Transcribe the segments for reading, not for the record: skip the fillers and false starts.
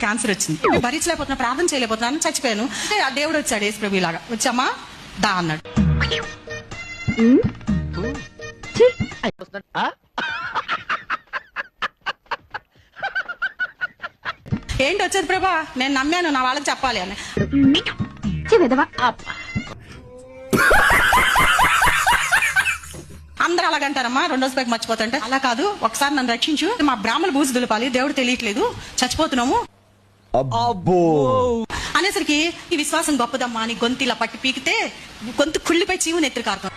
Cancer వచ్చింది, భరించలేకపోతున్నా, ప్రార్థన చేయలేకపోతున్నాను, చచ్చిపోయాను. ఆ దేవుడు వచ్చాడు యేసు ప్రభు లాగా, వచ్చామా దా అన్నాడు. ఏంటి వచ్చేది ప్రభా, నేను నమ్మాను, నా వాళ్ళకి చెప్పాలి అని. అందరూ అలాగంటారమ్మా, రెండో పైకి మర్చిపోతుంటే. అలా కాదు, ఒకసారి నన్ను రక్షించు, మా బ్రాహ్మణ బూజు దులపాలి, దేవుడు తెలియట్లేదు, చచ్చిపోతున్నాము అనేసరికి ఈ విశ్వాసం గొప్పదమ్మా అని గొంతు ఇలా పట్టి పీకితే గొంతు కుళ్ళిపై చీవు నెత్తిరి కారుతాం.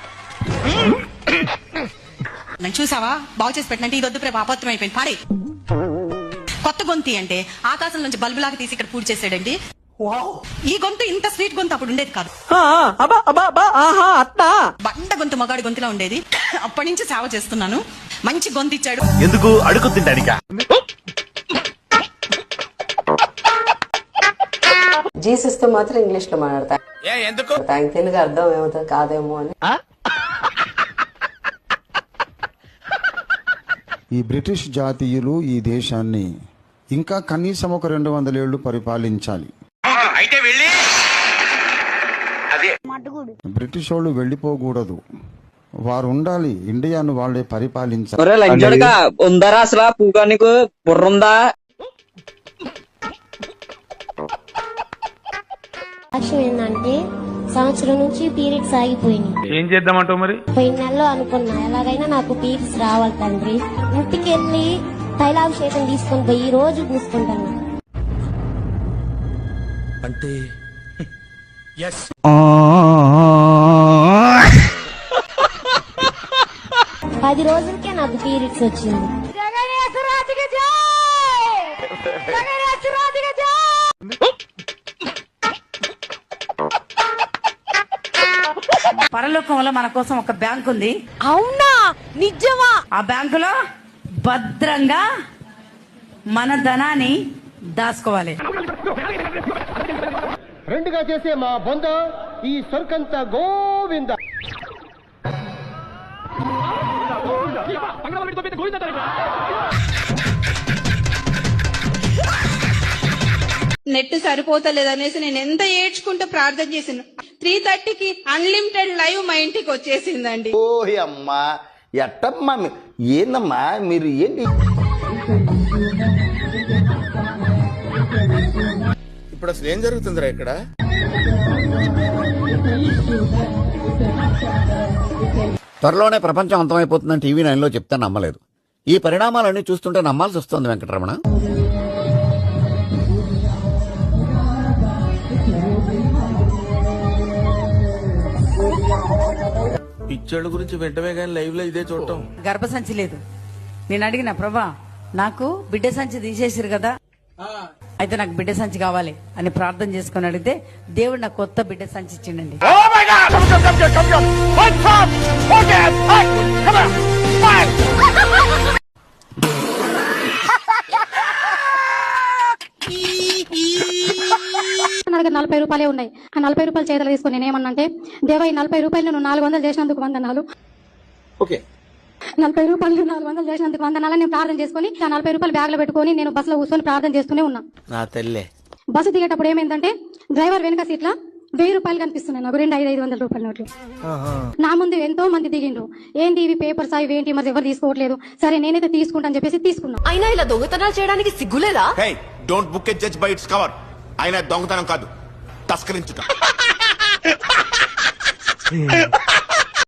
నేను చూసావా బాగు చేసి పెట్టినంటే ఇది వద్దు ప్రభా, అపత్రం అయిపోయింది, పాడే. కొత్త గొంతి అంటే ఆకాశం నుంచి బల్బులాగా తీసి ఇక్కడ పూర్తి చేసాడండి. ఈ గొంతు ఇంత స్వీట్ గొంతు అప్పుడు ఉండేది కాదు, బండ గొంతు మగాడి గొంతులా ఉండేది. అప్పటి నుంచి సేవ చేస్తున్నాను, మంచి గొంతు ఇచ్చాడు. ఎందుకు అడుగుతుంటానిక? జీసస్ తో మాత్రం ఇంగ్లీష్ లో మాట్లాడతా, తెలుగు అర్థం ఏమవుతుంది కాదేమో అని. ఈ బ్రిటిష్ జాతీయులు ఈ దేశాన్ని ఇంకా కనీసం ఒక 200 ఏళ్లు పరిపాలించాలి. బ్రిటిష్ వాళ్ళు వెళ్ళిపోకూడదు, వారు ఉండాలి, ఇండియాను వాళ్ళే పరిపాలించాలి. ఉందరా అసలు పూగా నీకు బుర్రుందా? ఏంటంటే సంవత్సరం నుంచి పీరియడ్స్ ఆగిపోయినాయి. ఏం చేద్దామంటావు మరి? పోయిన నెలలో అనుకున్నా ఎలాగైనా నాకు పీరియడ్స్ రావాలి తండ్రి. ఇంటికి వెళ్ళి తైలాభిషేకం తీసుకొని పోయి ఈ రోజు పూసుకుంటున్నా. అంటే 10 రోజులకే నాకు పీరియడ్స్ వచ్చింది. పరలోకంలో మన కోసం ఒక బ్యాంక్ ఉంది. అవునా? నిజమా? ఆ బ్యాంకులో భద్రంగా మన ధనాన్ని దాచుకోవాలి. రెండుగా చేసే మా బొంద ఈ సొర్కంత గోవింద. నెట్ సరిపోతలేదనేసి నేను ఎంత ఏడ్చుకుంటూ ప్రార్థన చేసాను. 3:30కి అన్లిమిటెడ్ లైవ్ మా ఇంటికి వచ్చేసిందండి. ఓహి అమ్మా, ఎట్టమ్మా ఏందమ్మా మీరు ఏంటి? ఇప్పుడు అసలు ఏం జరుగుతుందిరా ఇక్కడ? త్వరలోనే ప్రపంచం అంతమైపోతుందని టీవీ 9లో చెప్తే నమ్మలేదు. ఈ పరిణామాలన్నీ చూస్తుంటే నమ్మాల్సి వస్తుంది వెంకటరమణ. పిచ్చోళ్ళ గురించి వెంటనే కానీ లైవ్ లో ఇదే చూడటం. గర్భసంచి లేదు. నేను అడిగిన ప్రభా, నాకు బిడ్డ సంచి తీసేసారు కదా, అయితే నాకు బిడ్డ సంచి కావాలి అని ప్రార్థన చేసుకుని అడిగితే దేవుడు నాకు కొత్త బిడ్డ సంచి ఇచ్చిండండి. నా దగ్గర 40 రూపాయలే ఉన్నాయి. ఆ 40 రూపాయలు చేతులు తీసుకుని నేనేమన్నంటే, దేవా ఈ 40 రూపాయలు నువ్వు 400 చేసినందుకు వందనాలు. 40 రూపాయలు 400 చేసినందుకు వందనాలు నేను ప్రార్థన చేసుకుని ఆ 40 రూపాయలు బ్యాగ్ లో పెట్టుకుని నేను బస్సులో కూర్చొని ప్రార్థన చేస్తూనే ఉన్నా. బస్సు దిగేటప్పుడు ఏమైందంటే డ్రైవర్ వెనక సీట్ల 1000 రూపాయలు కనిపిస్తున్నాయి నాకు, 500 రూపాయల నోట్లు. నా ముందు ఎంతో మంది దిగిండ్రు. ఏంటి ఇవి పేపర్స్ ఇవి ఏంటి మరి ఎవరు తీసుకోవట్లేదు, సరే నేనైతే తీసుకుంటాను చెప్పేసి తీసుకున్నా. అయినా ఇలా దొంగతనాలు చేయడానికి సిగ్గులేదా? Don't book a judge by its cover. అయినా దొంగతనం కాదు, తస్కరించుట.